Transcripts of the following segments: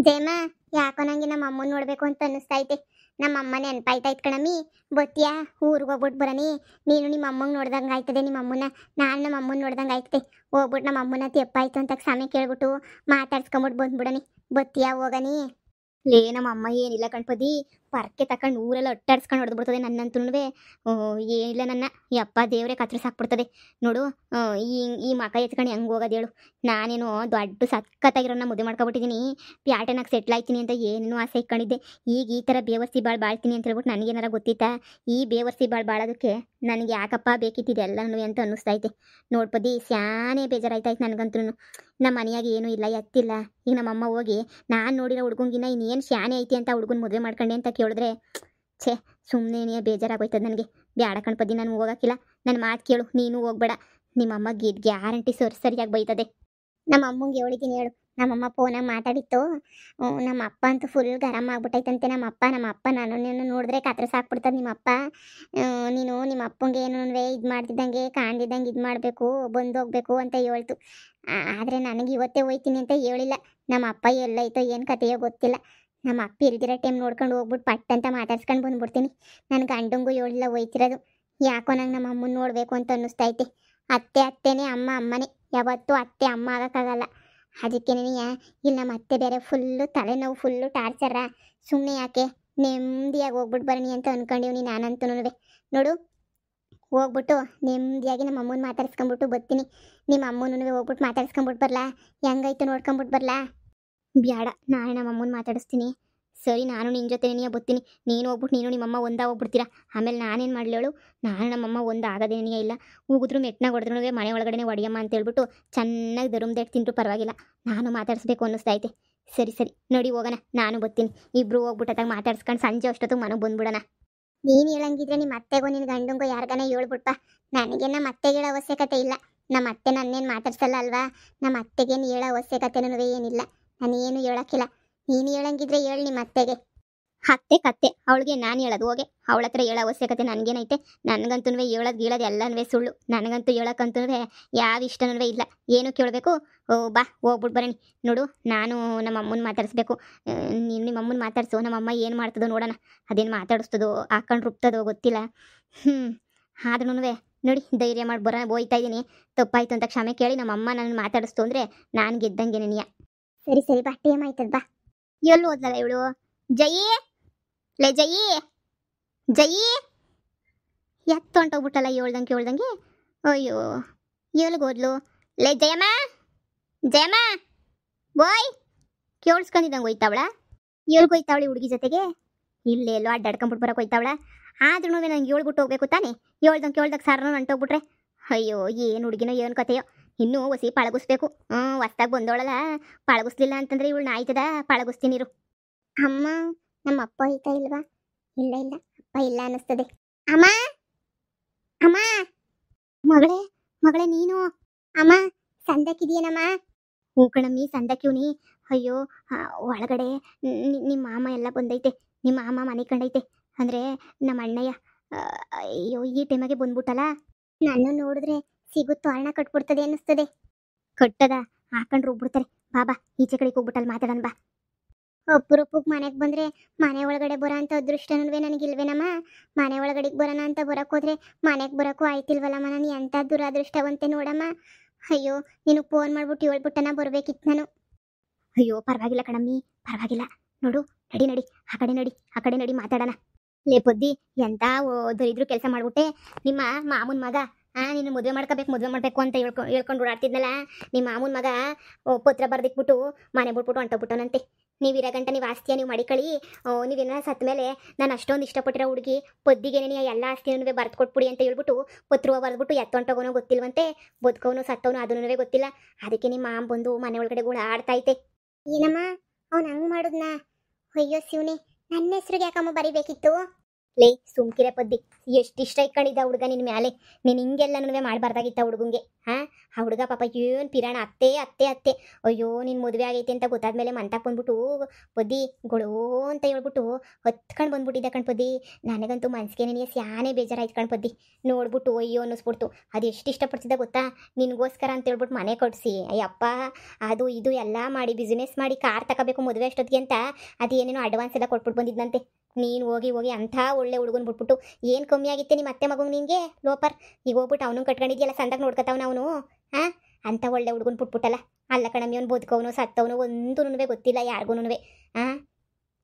ಜಯಮ್ಮ, ಯಾಕೋ ನಂಗೆ ನಮ್ಮ ಅಮ್ಮನ ನೋಡ್ಬೇಕು ಅಂತ ಅನ್ನಿಸ್ತೈತೆ. ನಮ್ಮ ಅಮ್ಮ ನೆನಪಾಯ್ತಾಯ್ತು ಕಣಮ್ಮಿ. ಬತ್ತಿಯಾ ಊರಿಗೆ ಹೋಗ್ಬಿಟ್ಟು ಬರನಿ. ನೀನು ನಿಮ್ಮ ಅಮ್ಮಂಗೆ ನೋಡ್ದಂಗೆ ಆಯ್ತದೆ, ನಿಮ್ಮ ಅಮ್ಮನ ನಾನು ನಮ್ಮ ಅಮ್ಮನ ನೋಡ್ದಂಗೆ ಆಯ್ತದೆ. ಹೋಗ್ಬಿಟ್ಟು ನಮ್ಮ ಅಮ್ಮನ ತೆಪ್ಪಾಯ್ತು ಅಂತ ಸಮಯ ಕೇಳ್ಬಿಟ್ಟು ಮಾತಾಡ್ಸ್ಕೊಂಬಿಟ್ಟು ಬಂದ್ಬಿಡನಿ. ಬತ್ತಿಯಾ ಹೋಗನಿ. ಲೇ ನಮ್ಮ ಅಮ್ಮ ಏನಿಲ್ಲ ಕಣ್ಪದಿ, ಪರ್ಕೆ ತಕೊಂಡು ಊರೆಲ್ಲ ಅಟ್ಟಾಡ್ಸ್ಕೊಂಡು ಹೊಡೆದು ಬಿಡ್ತದೆ ನನ್ನಂತೂ. ಏನಿಲ್ಲ ನನ್ನ ಯಪ್ಪ ದೇವರೇ ಕತ್ರಸಾಕ್ಬಿಡ್ತದೆ ನೋಡು. ಈ ಮಕ ಎತ್ಕೊಂಡು ಹೆಂಗೆ ಹೋಗೋದು ಹೇಳು. ನಾನೇನು ದೊಡ್ಡ ಸಕ್ಕತ್ತಾಗಿರೋನ್ನ ಮದುವೆ ಮಾಡ್ಕೊಬಿಟ್ಟಿದ್ದೀನಿ, ಪ್ಯಾಟನಾಗ ಸೆಟ್ಲ್ ಆಯ್ತೀನಿ ಅಂತ ಏನೇನೋ ಆಸೆ ಇಟ್ಕೊಂಡಿದ್ದೆ. ಈಗ ಈ ಥರ ಬೇವರ್ಸಿ ಬಾಳ್ತೀನಿ ಅಂತ ಹೇಳ್ಬಿಟ್ಟು ನನಗೇನಾರ ಗೊತ್ತಿತ್ತಾ? ಈ ಬೇವರ್ಸಿ ಬಾಳೋದಕ್ಕೆ ನನಗೆ ಯಾಕಪ್ಪ ಬೇಕಿತ್ತಿದೆ ಎಲ್ಲನೂ ಅಂತ ಅನ್ನಿಸ್ತೈತೆ. ನೋಡ್ಪದಿ ಸ್ಯಾನೇ ಬೇಜಾರಾಯ್ತಾಯ್ತು ನನಗಂತೂ. ನಮ್ಮ ಮನೆಯಾಗ ಏನೂ ಇಲ್ಲ, ಎತ್ತಿಲ್ಲ. ಈಗ ನಮ್ಮಮ್ಮ ಹೋಗಿ ನಾನು ನೋಡಿರೋ ಹುಡುಗಂಗಿನ ಇನ್ನೇನು ಶಾನೆ ಐತಿ ಅಂತ ಹುಡುಗನ ಮದುವೆ ಮಾಡ್ಕೊಂಡೆ ಅಂತ ಕೇಳಿದ್ರೆ ಛೇ, ಸುಮ್ಮನೆ ಬೇಜಾರಾಗೋಯ್ತದ ನನಗೆ. ಬ್ಯಾಡ ಕಣ್ಪದಿ, ನಾನು ಹೋಗೋಕ್ಕಿಲ್ಲ. ನನ್ನ ಮಾತು ಕೇಳು, ನೀನು ಹೋಗ್ಬೇಡ. ನಿಮ್ಮಮ್ಮ ಗ್ಯಾರಂಟಿ ಸರಿಯಾಗಿ ಬೈತದೆ. ನಮ್ಮ ಅಮ್ಮಂಗೆ ಹೇಳಿದ್ದೀನಿ ಹೇಳು. ನಮ್ಮಮ್ಮ ಫೋನಾಗ ಮಾತಾಡಿತ್ತು. ನಮ್ಮ ಅಪ್ಪ ಅಂತೂ ಫುಲ್ ಗರಂ ಆಗ್ಬಿಟ್ಟೈತಂತೆ. ನಮ್ಮ ಅಪ್ಪ ನಾನು ನೋಡಿದ್ರೆ ಕತ್ರ ಸಾಕ್ಬಿಡ್ತದೆ ನಿಮ್ಮಪ್ಪ. ನೀನು ನಿಮ್ಮ ಅಪ್ಪಂಗೆ ಏನೂ ಇದು ಮಾಡ್ತಿದ್ದಂಗೆ ಕಾಣ್ದಿದ್ದಂಗೆ ಇದು ಮಾಡಬೇಕು, ಬಂದು ಹೋಗ್ಬೇಕು ಅಂತ ಹೇಳ್ತು. ಆದರೆ ನನಗೆ ಇವತ್ತೇ ಹೋಯ್ತೀನಿ ಅಂತ ಹೇಳಿಲ್ಲ. ನಮ್ಮ ಅಪ್ಪ ಎಲ್ಲೈತೋ ಏನು ಕತೆಯೋ ಗೊತ್ತಿಲ್ಲ. ನಮ್ಮ ಅಪ್ಪ ಇಲ್ದಿರೋ ಟೈಮ್ ನೋಡ್ಕೊಂಡು ಹೋಗ್ಬಿಟ್ಟು ಪಟ್ ಅಂತ ಮಾತಾಡ್ಸ್ಕೊಂಡು ಬಂದ್ಬಿಡ್ತೀನಿ. ನನ್ನ ಗಂಡಂಗೂ ಹೇಳಿಲ್ಲ ಹೋಯ್ತಿರೋದು. ಯಾಕೋ ನಂಗೆ ನಮ್ಮ ಅಮ್ಮನ ನೋಡಬೇಕು ಅಂತ ಅನ್ನಿಸ್ತೈತೆ. ಅತ್ತೆನೇ ಅಮ್ಮನೇ. ಯಾವತ್ತೂ ಅತ್ತೆ ಅಮ್ಮ ಆಗೋಕ್ಕಾಗಲ್ಲ. ಅದಕ್ಕೆ ಇಲ್ಲಿ ನಮ್ಮ ಅತ್ತೆ ಬೇರೆ ಫುಲ್ಲು ತಲೆನೋವು, ಫುಲ್ಲು ಟಾರ್ಚರ. ಸುಮ್ಮನೆ ಯಾಕೆ, ನೆಮ್ಮದಿಯಾಗಿ ಹೋಗ್ಬಿಟ್ಟು ಬರಣಿ ಅಂತ ಅಂದ್ಕೊಂಡಿವ್ನಿ ನಾನಂತೂ. ನೋಡು, ಹೋಗ್ಬಿಟ್ಟು ನೆಮ್ಮದಿಯಾಗಿ ನಮ್ಮ ಅಮ್ಮನ ಮಾತಾಡ್ಸ್ಕೊಂಬಿಟ್ಟು ಬರ್ತೀನಿ. ನಿಮ್ಮ ಅಮ್ಮನೂ ಹೋಗ್ಬಿಟ್ಟು ಮಾತಾಡ್ಸ್ಕೊಂಬಿಟ್ಟು ಬರಲಾ? ಹೆಂಗಾಯ್ತು ನೋಡ್ಕೊಂಬಿಟ್ಟು ಬರಲಾ? ಬ್ಯಾಡ, ನಾನೇ ನಮ್ಮ ಅಮ್ಮನ ಮಾತಾಡಿಸ್ತೀನಿ. ಸರಿ, ನಾನು ನಿನ್ನ ಜೊತೆ ಬರ್ತೀನಿ. ನೀನು ಹೋಗ್ಬಿಟ್ಟು ನೀನು ನಿಮ್ಮಮ್ಮ ಹೋಗ್ಬಿಡ್ತೀರಾ. ಆಮೇಲೆ ನಾನೇನು ಮಾಡಲೇಳು? ನಾನು ನಮ್ಮಮ್ಮ ಆಗೋದೇನೇ ಇಲ್ಲ. ಹೋಗಿದ್ರು ಮೆಟ್ನಾಗ ಹೊಡೆದ್ರೂ ಮನೆ ಒಳಗಡೆ ಹೊಡಿಯಮ್ಮ ಅಂತ ಹೇಳ್ಬಿಟ್ಟು ಚೆನ್ನಾಗಿ ದರುಮ್ದೇಟ್ ತಿಂಟು ಪರವಾಗಿಲ್ಲ. ನಾನು ಮಾತಾಡಿಸ್ಬೇಕು ಅನ್ನಿಸ್ತೈತೆ. ಸರಿ ನೋಡಿ ಹೋಗೋಣ, ನಾನು ಬರ್ತೀನಿ. ಇಬ್ಬರು ಹೋಗ್ಬಿಟ್ಟಾಗ ಮಾತಾಡ್ಸ್ಕೊಂಡು ಸಂಜೆ ಅಷ್ಟೊತ್ತಿಗೆ ಮನೆಗೆ ಬಂದ್ಬಿಡೋಣ. ನೀನು ಹೇಳಂಗಿದ್ರೆ ನಿಮ್ಮ ಅತ್ತೆಗೋ ನಿನ್ನ ಗಂಡಂಗೋ ಯಾರಿಗಾನ ಹೇಳ್ಬಿಟ್ಪ. ನನಗೆ ನಮ್ಮ ಅತ್ತೆಗೆ ಹೇಳೋ ಅವಶ್ಯಕತೆ ಇಲ್ಲ. ನಮ್ಮ ಅತ್ತೆ ನನ್ನೇನು ಮಾತಾಡ್ಸಲ್ಲ ಅಲ್ವಾ? ನಮ್ಮ ಅತ್ತೆಗೇನು ಹೇಳೋ ಅವಶ್ಯಕತೆನೂ ಏನಿಲ್ಲ. ನಾನೇನು ಹೇಳೋಕ್ಕಿಲ್ಲ. ನೀನು ಹೇಳಂಗಿದ್ರೆ ಹೇಳಿ ನಿಮ್ಮ ಅತ್ತೆಗೆ. ಕತ್ತೆ ಅವಳಿಗೆ ನಾನು ಹೇಳೋದು ಹೋಗೆ. ಅವಳ ಹತ್ರ ಹೇಳೋ ಅವಶ್ಯಕತೆ ನನಗೇನೈತೆ? ನನಗಂತೂ ಹೇಳೋದು ಎಲ್ಲನೂ ಸುಳ್ಳು. ನನಗಂತೂ ಹೇಳೋಕ್ಕಂತೂ ಯಾವ ಇಷ್ಟನೂ ಇಲ್ಲ. ಏನು ಕೇಳಬೇಕು? ಬಾ ಹೋಗ್ಬಿಟ್ಟು ಬರೋಣ. ನೋಡು, ನಾನು ನಮ್ಮ ಅಮ್ಮನ ಮಾತಾಡಿಸ್ಬೇಕು. ನೀನು ನಿಮ್ಮ ಅಮ್ಮನ ಮಾತಾಡಿಸು. ನಮ್ಮಮ್ಮ ಏನು ಮಾಡ್ತದೋ ನೋಡೋಣ. ಅದೇನು ಮಾತಾಡಿಸ್ತದೋ, ಹಾಕೊಂಡು ರುಬ್ತದೋ ಗೊತ್ತಿಲ್ಲ. ಆದ್ರೂ ನೋಡಿ, ಧೈರ್ಯ ಮಾಡಿ ಹೋಯ್ತಾ ಇದ್ದೀನಿ. ತಪ್ಪಾಯ್ತು ಅಂತ ಕ್ಷಮೆ ಕೇಳಿ ನಮ್ಮಮ್ಮ ನನ್ನ ಮಾತಾಡಿಸ್ತು ಅಂದರೆ ನಾನು ಗೆದ್ದಂಗೆ ನೀಯ. ಸರಿ ಬಾ, ಟೈಮ್ ಆಯ್ತದ ಬಾ. ಎಲ್ಲಿ ಹೋದ್ಲಲ್ಲ ಇವಳು? ಜಯಿ, ಲೇ ಜಯಿ ಎತ್ತು ಹೊಂಟೋಗ್ಬಿಟ್ಟಲ್ಲ ಹೇಳ್ದಂಗೆ. ಅಯ್ಯೋ, ಎಲ್ಲಿಗೋದ್ಲು? ಲೇ ಜಯಮ್ಮ ಬೋಯ್, ಕೇಳಿಸ್ಕೊಂಡಿದ್ದಂಗೆ ಹೋಯ್ತಾವಳ? ಎಲ್ಗೋಯ್ತಾವಳಿ ಹುಡುಗಿ ಜೊತೆಗೆ? ಇಲ್ಲೇ ಎಲ್ಲೋ ಅಡ್ಡಾಡ್ಕೊಂಬಿಟ್ಟು ಬರೋಕೆ ಹೋಯ್ತಾವಳ. ಆದ್ರೂ ನಂಗೆ ಹೇಳ್ಬಿಟ್ಟು ಹೋಗ್ಬೇಕು ತಾನೆ. ಹೇಳ್ದಂಗೆ ಸಾರನ ಹೊಂಟೋಗ್ಬಿಟ್ರೆ ಅಯ್ಯೋ, ಏನು ಹುಡುಗಿನೋ ಏನು ಕತೆಯೋ. ಇನ್ನೂ ಹೊಸಿ ಪಳಗಿಸ್ಬೇಕು. ಹೊಸ್ದಾಗಿ ಬಂದೋಳಲ್ಲ, ಪಳಗಿಸ್ಲಿಲ್ಲ ಅಂತಂದ್ರೆ ಇವಳು ನಾಯ್ತದ. ಪಳಗಿಸ್ತೀನಿರು. ಅಮ್ಮ, ನಮ್ಮ ಅಪ್ಪ ಐತಾ ಇಲ್ವಾ? ಇಲ್ಲ ಅಪ್ಪ ಇಲ್ಲ ಅನ್ನಿಸ್ತದೆ. ಅಮ್ಮ ಮಗಳೇ ನೀನು? ಅಮ್ಮ, ಸಂದಕ್ಕಿದೆಯೇನಮ್ಮ? ಹ್ಞೂ ಕಣಮ್ಮಿ, ಸಂದಕ್ಕಿವ್ನಿ. ಅಯ್ಯೋ, ಒಳಗಡೆ ನಿಮ್ಮ ಮಾಮ ಎಲ್ಲ ಬಂದೈತೆ. ನಿಮ್ಮ ಮಾಮ ಮನೆ ಕಂಡೈತೆ. ಅಂದರೆ ನಮ್ಮ ಅಣ್ಣಯ್ಯ. ಅಯ್ಯೋ, ಈ ಟೈಮಾಗೆ ಬಂದ್ಬಿಟ್ಟಲ್ಲ. ನನ್ನ ನೋಡಿದ್ರೆ ಸಿಗುತ್ತೋ ಅರ್ಣ ಕಟ್ಬಿಡ್ತದೆ ಅನ್ನಿಸ್ತದೆ. ಕಟ್ಟದ ಹಾಕೊಂಡು ಹೋಗ್ಬಿಡ್ತಾರೆ. ಬಾಬಾ, ಈಚೆ ಕಡೆಗೆ ಹೋಗ್ಬಿಟ್ಟಲ್ಲಿ ಮಾತಾಡೋಣ ಬಾ. ಒಬ್ಬರೊಬ್ಬಗೆ ಮನೆಗೆ ಬಂದರೆ ಮನೆ ಒಳಗಡೆ ಬರೋ ಅಂಥ ಅದೃಷ್ಟನೂ ನನಗಿಲ್ವೇನಮ್ಮ? ಮನೆ ಒಳಗಡೆಗೆ ಬರೋಣ ಅಂತ ಬರೋಕ್ಕೋದ್ರೆ ಮನೆಗೆ ಬರೋಕ್ಕೂ ಆಯ್ತಿಲ್ವಲ್ಲಮ್ಮ. ನಾನು ಎಂಥ ದುರಾದೃಷ್ಟವಂತೆ ನೋಡಮ್ಮ. ಅಯ್ಯೋ, ನೀನು ಫೋನ್ ಮಾಡ್ಬಿಟ್ಟು ಹೇಳ್ಬಿಟ್ಟನ ಬರಬೇಕಿತ್ತು ನಾನು. ಅಯ್ಯೋ, ಪರವಾಗಿಲ್ಲ ಕಣಮ್ಮಿ, ಪರವಾಗಿಲ್ಲ. ನೋಡು, ನಡಿ ಆ ಕಡೆ ನಡಿ ಮಾತಾಡೋಣ. ಲೇ ಪೊದ್ದಿ, ಎಂಥ ದರಿದ್ರು ಕೆಲಸ ಮಾಡ್ಬಿಟ್ಟೆ. ನಿಮ್ಮ ಮಾಮೂನ್ ಮಗ ನೀನು ಮದುವೆ ಮಾಡ್ಕೋಬೇಕು ಅಂತ ಹೇಳ್ಕೊಂಡು ಓಡಾಡ್ತಿದ್ನಲ್ಲ. ನಿಮ್ಮ ಮಾಮೂನ್ ಮಗ ಪತ್ರ ಬರ್ದಿಕ್ಬಿಟ್ಟು ಮನೆ ಬಿಟ್ಬಿಟ್ಟು ಹೊಂಟೋಗ್ಬಿಟ್ಟವನಂತೆ. ನೀವು ಇರೋ ಗಂಟೆ ನೀವು ಆಸ್ತಿಯ ನೀವು ಮಾಡಿಕೊಳ್ಳಿ. ನೀವೇನ ಸತ್ತ ಮೇಲೆ ನಾನು ಅಷ್ಟೊಂದು ಇಷ್ಟಪಟ್ಟಿರೋ ಹುಡುಗಿ ಪೊದ್ದಿಗೇನೆ ಎಲ್ಲ ಆಸ್ತಿನೂ ಬರ್ದು ಕೊಟ್ಬಿಡಿ ಅಂತ ಹೇಳ್ಬಿಟ್ಟು ಪತ್ರ ಬರೆದ್ಬಿಟ್ಟು ಎತ್ತೊಂಟೋಗೋನೋ ಗೊತ್ತಿಲ್ವಂತೆ. ಬದುಕವನು ಸತ್ತವನು ಅದನ್ನೂ ಗೊತ್ತಿಲ್ಲ. ಅದಕ್ಕೆ ನಿಮ್ಮ ಮಾಮ ಬಂದು ಮನೆ ಒಳಗಡೆ ಆಡ್ತೈತೆ. ಏನಮ್ಮ ಅವ್ನು ಹಂಗೆ ಮಾಡಿದ್ನಾ? ಅಯ್ಯೋ ಶಿವನೇ, ನನ್ನ ಹೆಸ್ರಿಗೆ ಯಾಕಮ್ಮ ಬರಿಬೇಕಿತ್ತು? ಲೇ ಸುಮ್ಕಿರೆ ಪದ್ದಿ, ಎಷ್ಟು ಇಷ್ಟ ಇಟ್ಕೊಂಡಿದ್ದ ಹುಡುಗ ನಿನ್ನ ಮ್ಯಾಲೆ. ನೀನು ಹಿಂಗೆಲ್ಲನೂ ಮಾಡಬಾರ್ದಾಗಿತ್ತ ಹುಡುಗಂಗೆ. ಹಾಂ ಆ ಹುಡುಗ ಪಾಪ ಏನು ಪಿರಾಣ ಅತ್ತೆ ಅತ್ತೆ ಅತ್ತೆ ಅಯ್ಯೋ ನಿನ್ನ ಮದುವೆ ಆಗೈತೆ ಅಂತ ಗೊತ್ತಾದ್ಮೇಲೆ ಮಂತಕ್ಕೆ ಬಂದ್ಬಿಟ್ಟು ಪೊದ್ದಿ ಗೊಳೋ ಅಂತ ಹೇಳ್ಬಿಟ್ಟು ಹೊತ್ಕೊಂಡು ಬಂದ್ಬಿಟ್ಟಿದ್ದೆ ಕಣ್ಪೊದ್ದಿ. ನನಗಂತೂ ಮನ್ಸಿಗೆ ನನಗೆ ಸ್ಯಾನೇ ಬೇಜಾರಾಯ್ತು ಕಣ್ಪೊದ್ದಿ. ನೋಡ್ಬಿಟ್ಟು ಅಯ್ಯೋ ಅನ್ನಿಸ್ಬಿಡ್ತು. ಅದು ಎಷ್ಟು ಇಷ್ಟಪಡ್ತಿದ್ದೆ ಗೊತ್ತಾ, ನಿನಗೋಸ್ಕರ ಅಂತ ಹೇಳ್ಬಿಟ್ಟು ಮನೆ ಕೊಡಿಸಿ ಅಯ್ಯಪ್ಪ ಅದು ಇದು ಎಲ್ಲ ಮಾಡಿ ಬಿಸ್ನೆಸ್ ಮಾಡಿ ಕಾರ್ ತಗೋಬೇಕು ಮದುವೆ ಅಷ್ಟೊತ್ತಿಗೆ ಅಂತ ಅದೇನೇನೋ ಅಡ್ವಾನ್ಸ್ ಎಲ್ಲ ಕೊಟ್ಬಿಟ್ಟು ಬಂದಿದ್ದಂತೆ. ನೀನು ಹೋಗಿ ಹೋಗಿ ಅಂಥ ಒಳ್ಳೆ ಹುಡುಗನ ಬಿಟ್ಬಿಟ್ಟು ಏನು ಕಮ್ಮಿ ಆಗಿತ್ತೆ ನಿಮ್ಮ ಅತ್ತೆ ಮಗಂಗೆ ನಿನಗೆ ಲೋಪರ್. ಈಗ ಹೋಗ್ಬಿಟ್ಟು ಅವನು ಕಟ್ಕೊಂಡಿದ್ಯಲ್ಲ ಸಂದಾಗ ನೋಡ್ಕೊತಾವನ ಅವನು. ಹಾಂ ಅಂಥ ಒಳ್ಳೆ ಹುಡುಗನ ಬಿಟ್ಬಿಟ್ಟಲ್ಲ. ಅಲ್ಲ ಕಣಮ್ಮಿ ಅವ್ನು ಬದುಕವನು ಸತ್ತವನು ಒಂದೂ ಗೊತ್ತಿಲ್ಲ ಯಾರಿಗೂ. ಹಾಂ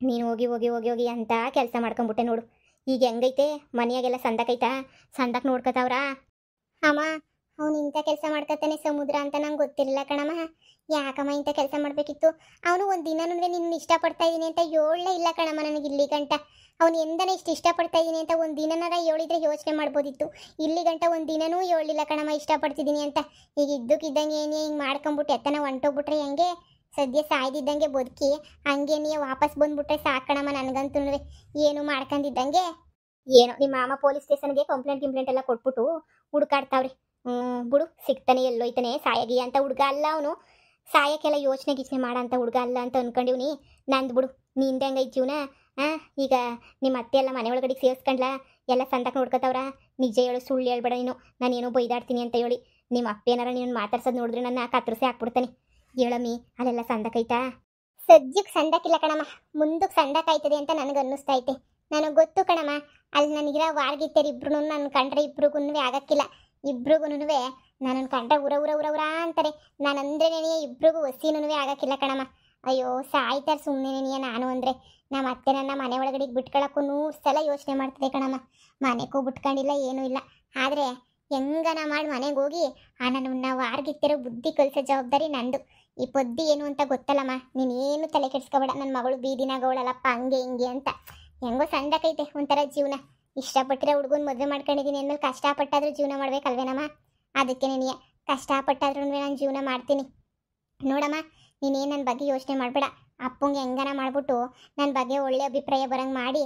ನೀನು ಹೋಗಿ ಹೋಗಿ ಹೋಗಿ ಹೋಗಿ ಅಂತ ಕೆಲಸ ಮಾಡ್ಕೊಂಬಿಟ್ಟೆ ನೋಡು. ಈಗ ಹೆಂಗೈತೆ ಮನೆಯಾಗೆಲ್ಲ ಸಂದಕೈತಾ, ಸಂದಕ್ಕೆ ನೋಡ್ಕೊತಾವ್ರಾ? ಅಮ್ಮ ಅವ್ನು ಇಂಥ ಕೆಲಸ ಮಾಡ್ಕೊತಾನೆ ಸಮುದ್ರ ಅಂತ ನಂಗೆ ಗೊತ್ತಿರಲಿಲ್ಲ ಕಣಮ್ಮ. ಯಾಕಮ್ಮ ಇಂಥ ಕೆಲಸ ಮಾಡಬೇಕಿತ್ತು? ಅವನು ಒಂದು ದಿನನೂ ನಿನ್ನ ಇಷ್ಟಪಡ್ತಾ ಇದ್ದೀನಿ ಅಂತ ಹೇಳಲೇ ಇಲ್ಲ ಕಣಮ್ಮ ನನಗೆ ಇಲ್ಲಿ ಗಂಟ. ಅವನು ಎಂದನೇ ಇಷ್ಟು ಇಷ್ಟಪಡ್ತಾ ಇದ್ದೀನಿ ಅಂತ ಒಂದು ದಿನನಾರ ಹೇಳಿದ್ರೆ ಯೋಚನೆ ಮಾಡ್ಬೋದಿತ್ತು. ಇಲ್ಲಿ ಗಂಟ ಒಂದು ದಿನನೂ ಹೇಳಿಲ್ಲ ಕಣಮ್ಮ ಇಷ್ಟಪಡ್ತಿದ್ದೀನಿ ಅಂತ. ಈಗ ಇದ್ದಕ್ಕಿದ್ದಂಗೆ ಏನೇ ಹಿಂಗೆ ಮಾಡ್ಕೊಂಬಿಟ್ಟು ಎತ್ತನ ಹೊಂಟೋಗ್ಬಿಟ್ರೆ ಹೆಂಗೆ? ಸದ್ಯ ಸಾಯ್ದಿದ್ದಂಗೆ ಬದುಕಿ ಹಂಗೆ ನೀ ವಾಪಸ್ ಬಂದ್ಬಿಟ್ರೆ ಸಾಕಣಮ್ಮ ನನಗಂತೂ. ಏನು ಮಾಡ್ಕೊಂಡಿದ್ದಂಗೆ ಏನೋ ನಿಮ್ಮ ಮಾಮ ಪೊಲೀಸ್ ಸ್ಟೇಷನ್ಗೆ ಕಂಪ್ಲೇಂಟ್ ಎಲ್ಲ ಕೊಟ್ಬಿಟ್ಟು ಹುಡುಕಾಡ್ತಾವ್ರಿ. ಬಿಡು ಸಿಗ್ತಾನೆ ಎಲ್ಲೋಯ್ತಾನೆ ಸಾಯಗಿ ಅಂತ ಹುಡುಗ ಅಲ್ಲ ಅವನು. ಸಾಯಕ್ಕೆಲ್ಲ ಯೋಚನೆ ಗೀಚನೆ ಮಾಡಂತ ಹುಡುಗ ಅಲ್ಲ ಅಂತ ಅನ್ಕೊಂಡಿವ್ನಿ. ನಂದು ಬಿಡು ನಿಂದ ಹೆಂಗೈತೆ ಜೀವನ? ಈಗ ನಿಮ್ಮ ಅತ್ತೆ ಎಲ್ಲ ಮನೆ ಒಳಗಡೆ ಸೇರಿಸ್ಕೊಂಡ್ಲಾ, ಎಲ್ಲ ಸಂದಕ್ಕೆ ನೋಡ್ಕೊತಾವ್ರ? ನಿಜ ಹೇಳು, ಸುಳ್ಳು ಹೇಳ್ಬೇಡ ನೀನು. ನಾನೇನೋ ಬೈದಾಡ್ತೀನಿ ಅಂತ ಹೇಳಿ ನಿಮ್ಮ ಅಪ್ಪ ಏನಾರ ನೀನು ಮಾತಾಡ್ಸೋದು ನೋಡಿದ್ರೆ ನನ್ನ ಕತ್ತರಿಸಿ ಹಾಕ್ಬಿಡ್ತಾನೆ. ಹೇಳಮ್ಮಿ ಅಲ್ಲೆಲ್ಲ ಸಂದಕೈತಾ? ಸದ್ಯಕ್ಕೆ ಸಂದಕ್ಕಿಲ್ಲ ಕಣಮ್ಮ, ಮುಂದಕ್ಕೆ ಸಂದಕ್ಕಾಯ್ತದೆ ಅಂತ ನನಗೆ ಅನ್ನಿಸ್ತೈತೆ. ನನಗೆ ಗೊತ್ತು ಕಣಮ್ಮ, ಅಲ್ಲಿ ನನಗಿರೋ ವಾರ್ಗಿತ್ತೇರಿ ಇಬ್ರು ನನ್ನ ಕಂಡ್ರೆ ಇಬ್ರಿಗೂ ಆಗಕ್ಕಿಲ್ಲ. ಇಬ್ರಿಗೂ ನಾನು ಕಂಡ್ರೆ ಉರ ಉರ ಉರ ಉರ ಅಂತಾರೆ. ನಾನು ಅಂದರೆ ನೆನೆಯ ಇಬ್ರಿಗೂ ಹೊಸಿನೂ ಆಗಕ್ಕಿಲ್ಲ ಕಣಮ್ಮ. ಅಯ್ಯೋ ಸಾಯ್ತಾರೆ ಸುಮ್ಮನೆ ನೆನೆಯ ನಾನು ಅಂದರೆ. ನಮ್ಮ ಅತ್ತೆ ನನ್ನ ಮನೆ ಒಳಗಡೆ ಬಿಟ್ಕೊಳಕ್ಕೂ 100 ಸಲ ಯೋಚನೆ ಮಾಡ್ತದೆ ಕಣಮ್ಮ. ಮನೆಗೂ ಬಿಟ್ಕೊಂಡಿಲ್ಲ ಏನೂ ಇಲ್ಲ. ಆದರೆ ಹೆಂಗನ ಮಾಡಿ ಮನೆಗೆ ಹೋಗಿ ನನ್ನ ವಾರ್ಗಿತ್ತಿರೋ ಬುದ್ಧಿ ಕಲಿಸೋ ಜವಾಬ್ದಾರಿ ನಂದು. ಈ ಪೊದ್ದಿ ಏನು ಅಂತ ಗೊತ್ತಲ್ಲಮ್ಮ, ನೀನೇನು ತಲೆ ಕೆಡಿಸ್ಕೊಬೇಡ. ನನ್ನ ಮಗಳು ಬೀದಿನಾಗವಳಲ್ಲಪ್ಪ ಹಂಗೆ ಹಿಂಗೆ ಅಂತ. ಹೆಂಗೋ ಸಂದಕೈತೆ ಒಂಥರ ಜೀವನ. ಇಷ್ಟಪಟ್ಟಿರೋ ಹುಡುಗನ ಮದುವೆ ಮಾಡ್ಕೊಂಡಿದ್ದೀನಿ ಅಂದಮೇಲೆ ಕಷ್ಟಪಟ್ಟಾದ್ರೂ ಜೀವನ ಮಾಡ್ಬೇಕಲ್ವೇನಮ್ಮ? ಅದಕ್ಕೆ ನೀನು ಕಷ್ಟಪಟ್ಟಾದ್ರೂ ನಾನು ಜೀವನ ಮಾಡ್ತೀನಿ ನೋಡಮ್ಮ. ನೀನೇನು ನನ್ನ ಬಗ್ಗೆ ಯೋಚನೆ ಮಾಡಬೇಡ. ಅಪ್ಪಂಗೆ ಹೆಂಗನ ಮಾಡ್ಬಿಟ್ಟು ನನ್ನ ಬಗ್ಗೆ ಒಳ್ಳೆ ಅಭಿಪ್ರಾಯ ಬರಂಗೆ ಮಾಡಿ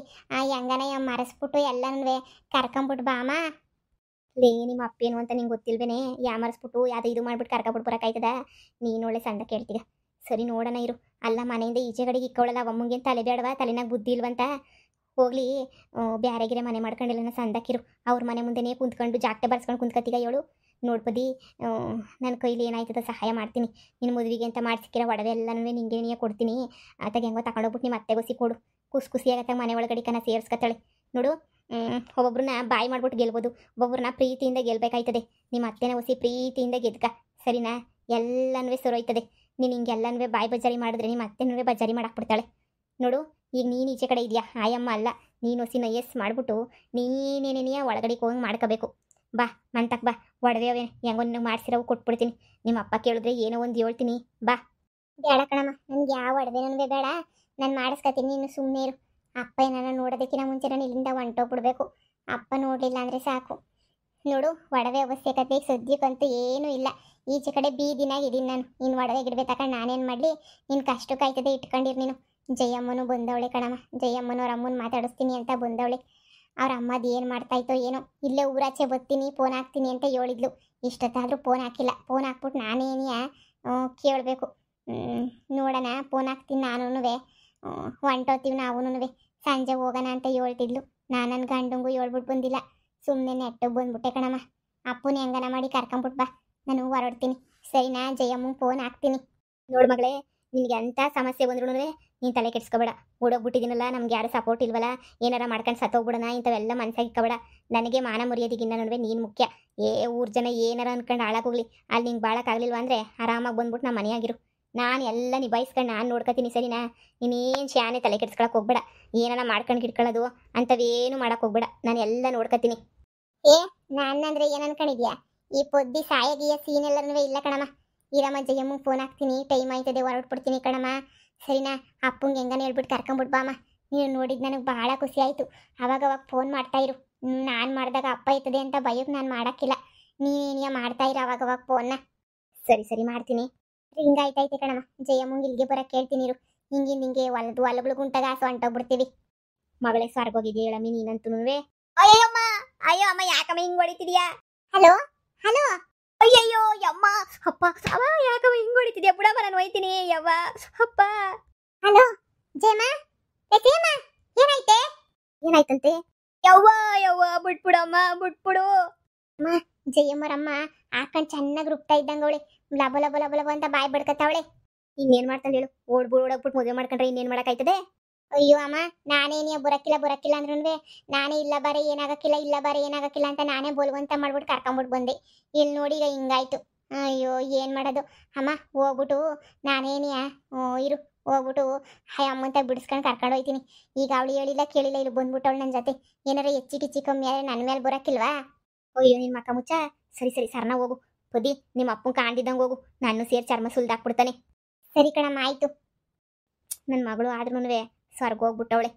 ಹೆಂಗನ ಮರೆಸ್ಬಿಟ್ಟು ಎಲ್ಲನೂ ಕರ್ಕೊಂಬಿಟ್ಟು ಬಾ ಅಮ್ಮ. ಲೇ ನಿಮ್ಮ ಅಪ್ಪೇನು ಅಂತ ನಿಂಗೆ ಗೊತ್ತಿಲ್ವೇನೆ? ಯಾಮರಿಸ್ಬಿಟ್ಟು ಯಾವ್ದು ಇದು ಮಾಡ್ಬಿಟ್ಟು ಕರ್ಕೊಬಿಟ್ಟು ಬರೋಕ್ಕಾಯ್ತದ? ನೀನು ಒಳ್ಳೆ ಸಂದ ಕೇಳ್ತೀಗ. ಸರಿ ನೋಡೋಣ ಇರು. ಅಲ್ಲ ಮನೆಯಿಂದ ಈಚೆ ಕಡೆಗೆ ಇಕ್ಕವಳಲ್ಲ ಅಮ್ಮಂಗೆ ತಲೆ ಬೇಡವಾ? ತಲೆನಾಗ ಬುದ್ಧಿ ಇಲ್ವಂತ? ಹೋಗ್ಲಿ ಬ್ಯಾರೆಗಿರೆ ಮನೆ ಮಾಡ್ಕೊಂಡಿಲ್ಲ ಸಂದಕ್ಕಿರು. ಅವ್ರ ಮನೆ ಮುಂದೆನೇ ಕುಂತ್ಕೊಂಡು ಜಾಗಟೆ ಬರ್ಸ್ಕೊಂಡು ಕುಂತ್ಕತ್ತೀಗ ಹೇಳು. ನೋಡ್ಬದಿ ನನ್ನ ಕೈಲಿ ಏನಾಯ್ತದ ಸಹಾಯ ಮಾಡ್ತೀನಿ. ನಿನ್ನ ಮದುವೆಗೆ ಅಂತ ಮಾಡಿಸಿಕ್ಕಿರೋ ಒಡವೆ ಎಲ್ಲನೂ ನಿಂಗೆ ಕೊಡ್ತೀನಿ. ಆತಾಗ ಹೆಂಗೋ ತಗೊಂಡೋಗ್ಬಿಟ್ಟು ನಿಮ್ಮ ಅತ್ತೆಗೂ ಕೊಡು. ಖುಷಿ ಆಗತ್ತಾಗ ಮನೆ ಒಳಗಡೆ ಕನ ಸೇರಿಸ್ಕತ್ತಾಳೆ ನೋಡು. ಒಬ್ಬೊಬ್ರನ್ನ ಬಾಯಿ ಮಾಡ್ಬಿಟ್ಟು ಗೆಲ್ಬೋದು, ಒಬ್ಬೊಬ್ರನ್ನ ಪ್ರೀತಿಯಿಂದ ಗೆಲ್ಬೇಕಾಯ್ತದೆ. ನಿಮ್ಮ ಅತ್ತೆನ ಹೊಸಿ ಪ್ರೀತಿಯಿಂದ ಗೆದ್ಕ ಸರಿನಾ? ಎಲ್ಲನೂ ಸರೋಯ್ತದೆ. ನೀನು ಹಿಂಗೆಲ್ಲನೂ ಬಾಯಿ ಬಜಾರಿ ಮಾಡಿದ್ರೆ ನಿಮ್ಮ ಅತ್ತೆನೂ ಬಜಾರಿ ಮಾಡಾಕ್ಬಿಡ್ತಾಳೆ ನೋಡು. ಈಗ ನೀನು ಈಚೆ ಕಡೆ ಇದೆಯಾ, ಆಯಮ್ಮ ಅಲ್ಲ. ನೀನು ಹೊಸಿ ನಯಸ್ ಮಾಡಿಬಿಟ್ಟು ನೀನೇನೇನೆಯ ಒಳಗಡೆಗೆ ಹೋಗಿ ಮಾಡ್ಕೋಬೇಕು. ಬಾ ಮಂತಕ್ಕೆ ಬಾ, ಒಡವೆ ಅವೇ ಹೆಂಗೋ ನಿನಗೆ ಮಾಡಿಸಿರೋವು ಕೊಟ್ಬಿಡ್ತೀನಿ. ನಿಮ್ಮ ಅಪ್ಪ ಕೇಳಿದ್ರೆ ಏನೋ ಒಂದು ಹೇಳ್ತೀನಿ. ಬಾ. ಬೇಡ ಕಣಮ್ಮ, ನನಗೆ ಯಾವ ಒಡವೆನೂ ಬೇಡ. ನಾನು ಮಾಡಿಸ್ಕೊತೀನಿ, ನೀನು ಸುಮ್ಮನೆ ಇರು. ಅಪ್ಪ ಏನಾರ ನೋಡೋದಕ್ಕಿಂತ ಮುಂಚೆ ನಾನು ಇಲ್ಲಿಂದ ಹೊಂಟೋಗ್ಬಿಡ್ಬೇಕು. ಅಪ್ಪ ನೋಡಲಿಲ್ಲ ಅಂದರೆ ಸಾಕು ನೋಡು. ಒಡವೆ ಅವಶ್ಯಕತೆ ಸದ್ಯಕ್ಕಂತೂ ಏನೂ ಇಲ್ಲ. ಈಚೆ ಕಡೆ ಬೀದಿನಾಗಿದ್ದೀನಿ ನಾನು. ಇನ್ನು ಒಡವೆ ಗಿಡವೆ ತಗೊಂಡು ನಾನೇನು ಮಾಡಲಿ? ನಿನ್ನ ಕಷ್ಟಕ್ಕಾಯ್ತದೆ ಇಟ್ಕೊಂಡಿರು ನೀನು. ಜಯಮ್ಮನೂ ಬಂದವಳೆ ಕಣಮ್ಮ. ಜಯಮ್ಮನ ಅವ್ರ ಅಮ್ಮನ ಮಾತಾಡಿಸ್ತೀನಿ ಅಂತ ಬಂದವಳೆ. ಅವ್ರ ಅಮ್ಮದು ಏನು ಮಾಡ್ತಾಯಿತ್ತೋ ಏನೋ. ಇಲ್ಲೇ ಊರಾಚೆ ಬರ್ತೀನಿ ಫೋನ್ ಹಾಕ್ತೀನಿ ಅಂತ ಹೇಳಿದ್ಲು. ಇಷ್ಟೊತ್ತಾದರೂ ಫೋನ್ ಹಾಕಿಲ್ಲ. ಫೋನ್ ಹಾಕ್ಬಿಟ್ಟು ನಾನೇನಿಯ ಕೇಳಬೇಕು. ನೋಡೋಣ, ಫೋನ್ ಹಾಕ್ತೀನಿ ನಾನೂ. ಹೊಂಟೋತೀವಿ ನಾವೂನುವೆ. ಸಂಜೆ ಹೋಗೋಣ ಅಂತ ಹೇಳ್ತಿದ್ಲು. ನಾನು ನನ್ನ ಗಂಡಂಗೂ ಹೇಳ್ಬಿಟ್ಟು ಬಂದಿಲ್ಲ. ಸುಮ್ಮನೆ ನೆಟ್ಟಿಗೆ ಬಂದ್ಬಿಟ್ಟೆ ಕಣಮ್ಮ. ಅಪ್ಪನ ಹೆಂಗನ ಮಾಡಿ ಕರ್ಕೊಂಬಿಟ್ಟು ಬಾ, ನಾನು ಹೊರಡ್ತೀನಿ ಸರಿನಾ? ಜಯಮ್ಮಂಗೆ ಫೋನ್ ಹಾಕ್ತೀನಿ. ನೋಡು ಮಗಳೇ, ನಿನಗೆ ಎಂಥ ಸಮಸ್ಯೆ ಬಂದ್ರೂ ನೀನು ತಲೆ ಕೆಡಿಸ್ಕೋಬೇಡ. ಓಡೋಗ್ಬಿಟ್ಟಿದ್ದೀನಲ್ಲ, ನಮ್ಗೆ ಯಾರು ಸಪೋರ್ಟ್ ಇಲ್ವಲ್ಲ, ಏನಾರ ಮಾಡ್ಕೊಂಡು ಸತ್ತೋಗ್ಬಿಡೋಣ ಇಂಥವೆಲ್ಲ ಮನಸ್ಸಾಗಿ ಇಕ್ಕೋಬೇಡ. ನನಗೆ ಮಾನ ಮರ್ಯಾದೆಗಿನ್ನ ನಡುವೆ ನೀನು ಮುಖ್ಯ. ಊರು ಜನ ಏನಾರ ಅಂದ್ಕೊಂಡು ಹಾಳಾಗೋಗ್ಲಿ, ಅಲ್ಲಿ ನಿಂಗೆ ಬಾಳಕ್ಕಾಗಲಿಲ್ವ ಅಂದರೆ ಆರಾಮಾಗಿ ಬಂದ್ಬಿಟ್ಟು ನಮ್ಮ ಮನೆಯಾಗಿರು. ನಾನು ಎಲ್ಲ ನಿಭಾಯಿಸ್ಕೊಂಡು ನಾನು ನೋಡ್ಕೊತೀನಿ ಸರಿನಾ? ನೀನೇನು ಶಾನೆ ತಲೆ ಕೆಡ್ಸ್ಕೊಳಕ್ಕೆ ಹೋಗ್ಬೇಡ. ಏನಾರ ಮಾಡ್ಕೊಂಡು ಗಿಡ್ಕೊಳ್ಳೋದು ಅಂಥವೇನು ಮಾಡೋಕೆ ಹೋಗ್ಬೇಡ. ನಾನು ಎಲ್ಲ ನೋಡ್ಕೊತೀನಿ. ನಾನಂದ್ರೆ ಏನು ಅನ್ಕೊಂಡಿದ್ಯಾ? ಈ ಪೊದ್ದಿ ಸಾಯಗಿಯ ಸೀನೆಲ್ಲನೂ ಇಲ್ಲ ಕಣಮ್ಮ. ಇರಮ್ಮ, ಜಯಮ್ಮಂಗೆ ಫೋನ್ ಹಾಕ್ತೀನಿ. ಟೈಮ್ ಆಯ್ತದೆ, ಹೊರಡ್ಬಿಡ್ತೀನಿ ಕಣಮ್ಮ ಸರಿನಾ? ಅಪ್ಪಂಗೆ ಹೆಂಗನ ಹೇಳ್ಬಿಟ್ಟು ಕರ್ಕೊಂಬಿಟ್ಟು ಬಾಮ್ಮ. ನೀನು ನೋಡಿದ್ದು ನನಗೆ ಭಾಳ ಖುಷಿ ಆಯಿತು. ಅವಾಗವಾಗ ಫೋನ್ ಮಾಡ್ತಾಯಿರು. ನಾನು ಮಾಡಿದಾಗ ಅಪ್ಪ ಇರ್ತದೆ ಅಂತ ಭಯಕ್ಕೆ ನಾನು ಮಾಡೋಕ್ಕಿಲ್ಲ. ನೀನೇನಿಯ ಮಾಡ್ತಾಯಿರು ಅವಾಗವಾಗ ಫೋನ್ನ. ಸರಿ ಮಾಡ್ತೀನಿ. ಹಿಂಗಾಯ್ತೈತೆ ಕಣಮ್ಮ. ಜಯಮ್ಮಂಗೆ ಇಲ್ಲಿಗೆ ಬರೋಕ್ಕೆ ಕೇಳ್ತೀನಿ ಇರು. ಹಿಂಗೆ ಹೊಲಗಳು ಗುಂಟಾಗ ಹಾಸು ಹೊಂಟೋಗ್ಬಿಡ್ತೀವಿ. ಮಗಳೇ ಸ್ವರ್ಗೋಗಿದ್ಯಾ ಹೇಳಮ್ಮಿ ನೀನಂತೂ. ಅಯ್ಯೋ ಅಮ್ಮ ಯಾಕಮ್ಮ ಹಿಂಗೆ ಹೊಡಿತಿದ್ಯಾ? ಹಲೋ ಹಲೋ ಅಯ್ಯಯ್ಯೋ ಯಮ್ಮ ಅಪ್ಪ ಅವ ಯಾಕವ ಹಿಂಗ್ ಹೊಡಿತಿದ್ಯಾ ಬಿಡಮ್ಮ ನಾನು ಹೋಯ್ತೀನಿ ಯವ್ವ ಅಪ್ಪ. ಹಲೋ ಜಯಮ್ಮ, ಏ ಜಯಮ್ಮ, ಏನಾಯ್ತೆ? ಏನಾಯ್ತಂತೆ? ಯವ್ವ ಯವ್ವ ಬಿಟ್ಬಿಡಮ್ಮ ಬಿಟ್ಬಿಡು. ಜಯಮ್ಮರಮ್ಮ ಹಾಕೊಂಡ್ ಚೆನ್ನಾಗಿ ರುಬ್ತಾ ಇದ್ದಂಗ ಅವಳೆ ಲಬ ಲಬ ಲಬ ಲಬ ಅಂತ ಬಾಯ್ ಬಡ್ಕತ್ತಾವಳೆ. ಇನ್ನೇನ್ ಮಾಡ್ತಾಳೆ ಹೇಳು? ಓಡೋಗ್ಬಿಟ್ಟು ಮದುವೆ ಮಾಡ್ಕೊಂಡ್ರೆ ಇನ್ನೇನ್ ಮಾಡಕ್ಕಾಯ್ತದೆ? ಅಯ್ಯೋ ಅಮ್ಮ, ನಾನೇನೇ ಬರಕ್ಕಿಲ್ಲ ಅಂದ್ರೂ ನಾನೇ ಇಲ್ಲ ಬಾರೆ ಏನಾಗಕ್ಕಿಲ್ಲ ಅಂತ ನಾನೇ ಬೋಲ್ವಂತ ಮಾಡ್ಬಿಟ್ಟು ಕರ್ಕೊಂಬಿಟ್ಟು ಬಂದೆ. ಇಲ್ಲಿ ನೋಡಿ ಈಗ ಹಿಂಗಾಯ್ತು. ಅಯ್ಯೋ ಏನ್ ಮಾಡೋದು ಅಮ್ಮ, ಹೋಗ್ಬಿಟ್ಟು ನಾನೇನೇ ಇರು ಹೋಗ್ಬಿಟ್ಟು ಅಮ್ಮಂತ ಬಿಡಿಸ್ಕೊಂಡು ಕರ್ಕೊಂಡು ಹೋಯ್ತೀನಿ. ಈಗ ಅವಳು ಹೇಳಿಲ್ಲ ಕೇಳಿಲ್ಲ, ಇಲ್ಲಿ ಬಂದ್ಬಿಟ್ಟು ಅವಳು ನನ್ನ ಜೊತೆ ಏನಾರ ಹೆಚ್ಚಿ ಕಮ್ಮಿ ಆದ್ರೆ ನನ್ನ ಮೇಲೆ ಬರಕ್ಕಿಲ್ವಾ? ಅಯ್ಯೋ ನಿನ್ ಮಕ್ಕ ಮುಚ್ಚ. ಸರಿ ಸರಿ ಸರ್ನ ಹೋಗು ಪದಿ, ನಿಮ್ಮ ಅಪ್ಪನ್ ಕಾಣ್ದಿದ್ದಂಗೆ ಹೋಗು, ನಾನು ಸೇರಿ ಚರ್ಮ ಸುಲ್ದಾಕ್ಬಿಡ್ತಾನೆ. ಸರಿ ಕಣಮ್ಮ, ಆಯ್ತು. ನನ್ನ ಮಗಳು ಆದ್ರೂನುವೆ ಸ್ವರ್ಗ ಹೋಗ್ಬಿಟ್ಟವಳೆ.